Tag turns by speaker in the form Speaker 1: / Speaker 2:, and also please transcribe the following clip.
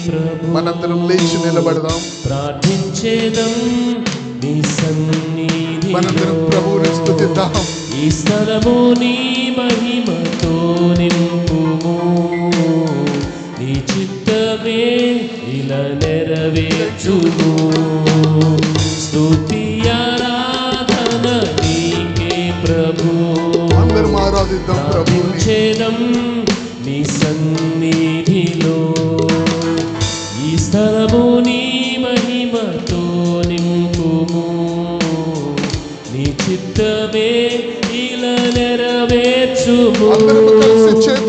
Speaker 1: ప్రభు.
Speaker 2: మనందరం లేచి నిలబడదాం,
Speaker 1: ప్రార్థించేదం నీ సన్నిధిలో.
Speaker 2: మనందరం ప్రభువుని స్తుతిద్దాం.
Speaker 1: ఈ స్థలము నీ మహిమతో నింపుము, నీ చిత్తమే ఇలా నెరవేర్చుము. స్తుతి ఆరాధన నీకే ప్రభు.
Speaker 2: అందరం ఆరాధిద్దాం ప్రభువుని.
Speaker 1: ప్రార్థించేదం నీ సన్నిధిలో. ఈ స్థలము నీ మహిమతో నింపుము, నీ చిత్తమే ఇలా నెరవేర్చుము.
Speaker 2: అందరం కలిసి